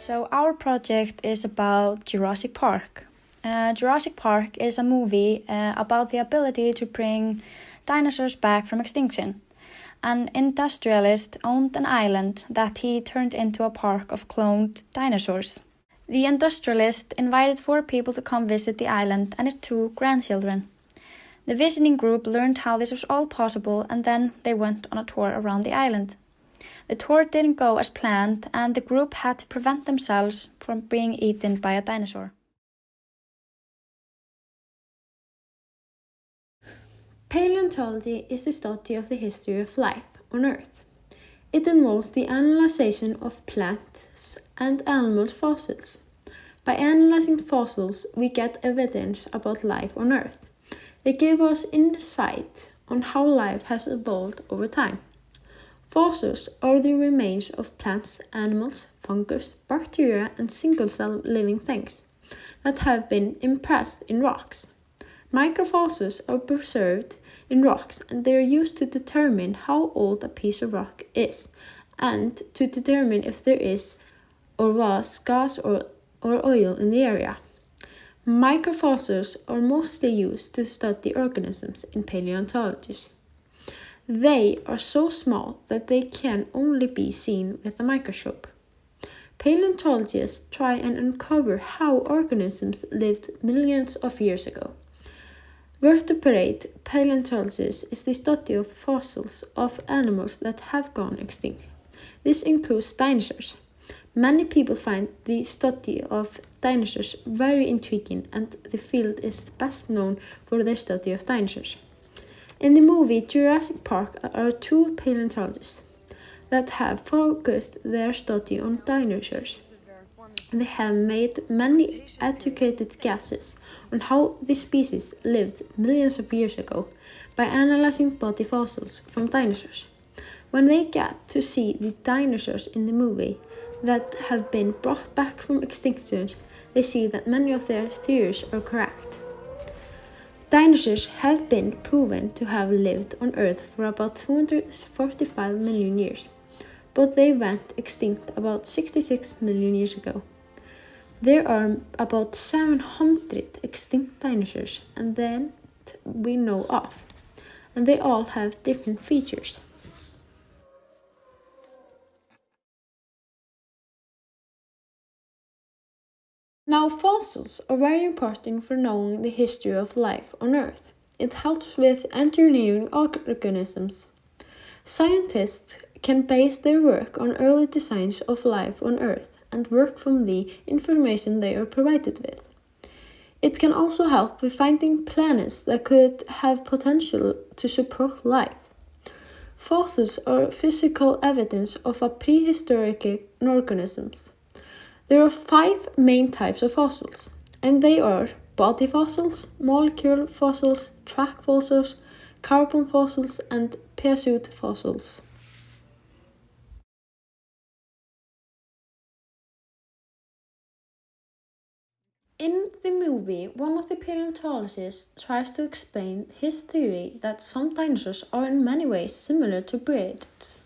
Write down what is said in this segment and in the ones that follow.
So our project is about Jurassic Park. Jurassic Park is a movie about the ability to bring dinosaurs back from extinction. An industrialist owned an island that he turned into a park of cloned dinosaurs. The industrialist invited 4 people to come visit the island and his 2 grandchildren. The visiting group learned how this was all possible, and then they went on a tour around the island. The tour didn't go as planned, and the group had to prevent themselves from being eaten by a dinosaur. Paleontology is the study of the history of life on Earth. It involves the analysis of plants and animal fossils. By analyzing fossils, we get evidence about life on Earth. They give us insight on how life has evolved over time. Fossils are the remains of plants, animals, fungus, bacteria, and single-cell living things that have been impressed in rocks. Microfossils are preserved in rocks, and they are used to determine how old a piece of rock is and to determine if there is or was gas or oil in the area. Microfossils are mostly used to study organisms in paleontology. They are so small that they can only be seen with a microscope. Paleontologists try and uncover how organisms lived millions of years ago. Vertebrate paleontology is the study of fossils of animals that have gone extinct. This includes dinosaurs. Many people find the study of dinosaurs very intriguing, and the field is best known for their study of dinosaurs. In the movie Jurassic Park are 2 paleontologists that have focused their study on dinosaurs. They have made many educated guesses on how the species lived millions of years ago by analyzing body fossils from dinosaurs. When they get to see the dinosaurs in the movie that have been brought back from extinction, they see that many of their theories are correct. Dinosaurs have been proven to have lived on Earth for about 245 million years, but they went extinct about 66 million years ago. There are about 700 extinct dinosaurs and that we know of, and they all have different features. Now, fossils are very important for knowing the history of life on Earth. It helps with engineering organisms. Scientists can base their work on early designs of life on Earth and work from the information they are provided with. It can also help with finding planets that could have potential to support life. Fossils are physical evidence of a prehistoric organisms. There are 5 main types of fossils, and they are body fossils, molecular fossils, track fossils, carbon fossils, and peuceot fossils. In the movie, one of the paleontologists tries to explain his theory that some dinosaurs are in many ways similar to birds.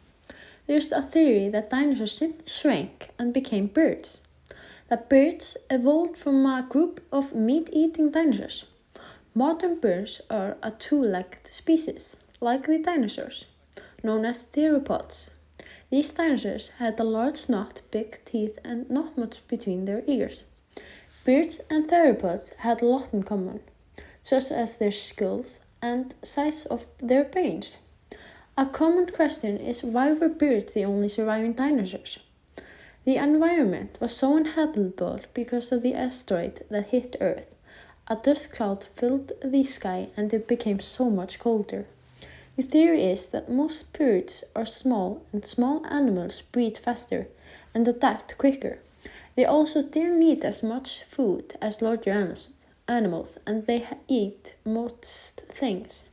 There's a theory that dinosaurs simply shrank and became birds. That birds evolved from a group of meat-eating dinosaurs. Modern birds are a 2-legged species, like the dinosaurs, known as theropods. These dinosaurs had a large snout, big teeth, and not much between their ears. Birds and theropods had a lot in common, such as their skulls and size of their brains. A common question is, why were birds the only surviving dinosaurs? The environment was so inhabitable because of the asteroid that hit Earth. A dust cloud filled the sky and it became so much colder. The theory is that most birds are small and small animals breed faster and adapt quicker. They also didn't need as much food as larger animals, and they eat most things.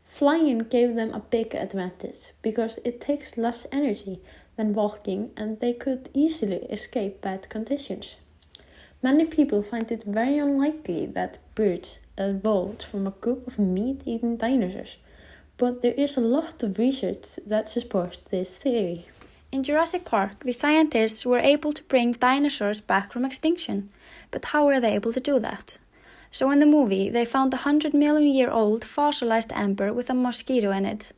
Flying gave them a big advantage because it takes less energy than walking, and they could easily escape bad conditions. Many people find it very unlikely that birds evolved from a group of meat-eating dinosaurs, but there is a lot of research that supports this theory. In Jurassic Park, the scientists were able to bring dinosaurs back from extinction. But how were they able to do that? So in the movie, they found a 100-million-year-old fossilized ember with a mosquito in it.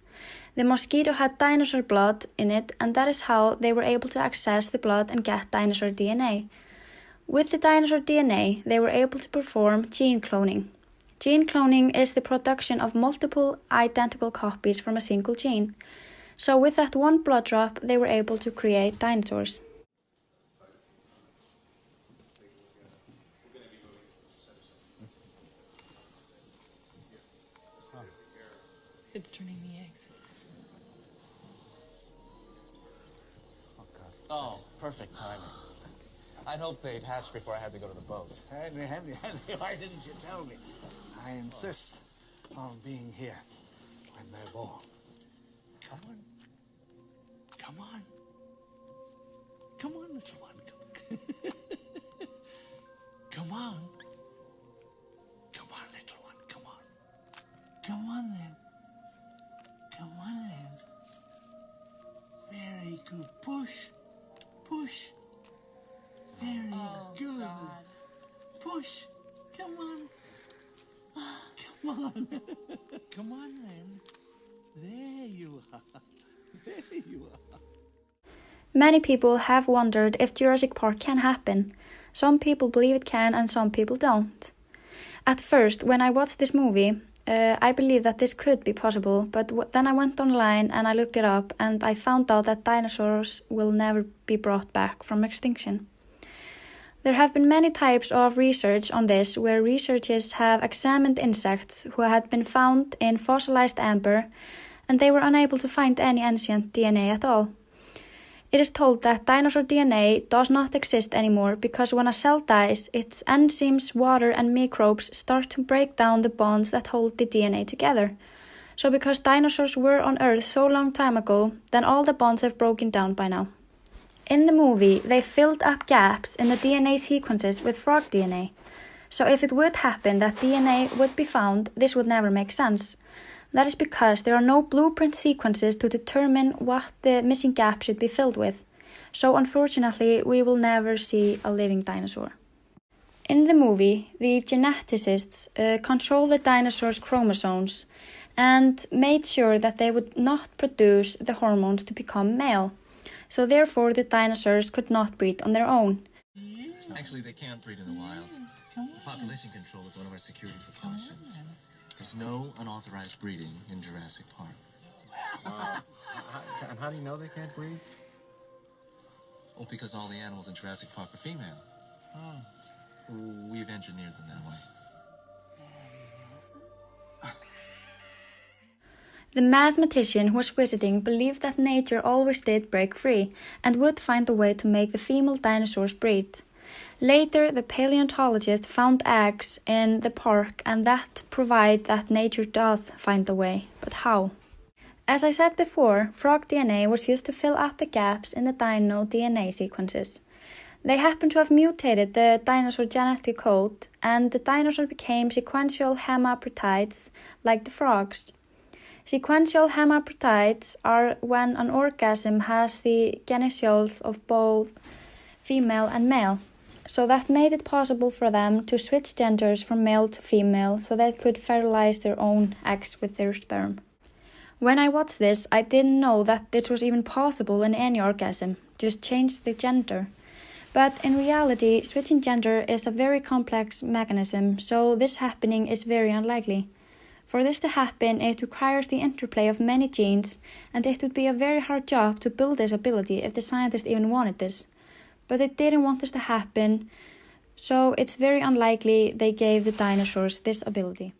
The mosquito had dinosaur blood in it, and that is how they were able to access the blood and get dinosaur DNA. With the dinosaur DNA, they were able to perform gene cloning. Gene cloning is the production of multiple identical copies from a single gene. So with that one blood drop, they were able to create dinosaurs. It's turning the eggs. Oh, perfect timing. I'd hoped they'd hatch before I had to go to the boat. Henry, why didn't you tell me? I insist on being here when they're born. Come on. Come on. Come on, little one. Come on. Come on, little one. Come on. Come on, then. Come on, then. Very good. Push. Push. Very good. God. Push. Come on. Come on. Come on, then. There you are. There you are. Many people have wondered if Jurassic Park can happen. Some people believe it can and some people don't. At first, when I watched this movie, I believed that this could be possible, but then I went online and I looked it up and I found out that dinosaurs will never be brought back from extinction. There have been many types of research on this where researchers have examined insects who had been found in fossilized amber and they were unable to find any ancient DNA at all. It is told that dinosaur DNA does not exist anymore because when a cell dies, its enzymes, water and microbes start to break down the bonds that hold the DNA together. So because dinosaurs were on Earth so long time ago, then all the bonds have broken down by now. In the movie, they filled up gaps in the DNA sequences with frog DNA. So if it would happen that DNA would be found, this would never make sense. That is because there are no blueprint sequences to determine what the missing gap should be filled with. So unfortunately, we will never see a living dinosaur. In the movie, the geneticists controlled the dinosaurs' chromosomes and made sure that they would not produce the hormones to become male. So therefore, the dinosaurs could not breed on their own. Actually, they can't breed in the wild. Population control is one of our security precautions. There's no unauthorized breeding in Jurassic Park. And how do you know they can't breed? Well, because all the animals in Jurassic Park are female. We've engineered them that way. The mathematician who was visiting believed that nature always did break free and would find a way to make the female dinosaurs breed. Later, the paleontologist found eggs in the park and that provide that nature does find a way. But how? As I said before, frog DNA was used to fill up the gaps in the dino DNA sequences. They happened to have mutated the dinosaur genetic code and the dinosaur became sequential hemaphrodites like the frogs. Sequential hemaphrodites are when an organism has the genitals of both female and male. So that made it possible for them to switch genders from male to female so they could fertilize their own eggs with their sperm. When I watched this, I didn't know that this was even possible in any organism, just change the gender. But in reality, switching gender is a very complex mechanism, so this happening is very unlikely. For this to happen, it requires the interplay of many genes, and it would be a very hard job to build this ability if the scientists even wanted this. But they didn't want this to happen, so it's very unlikely they gave the dinosaurs this ability.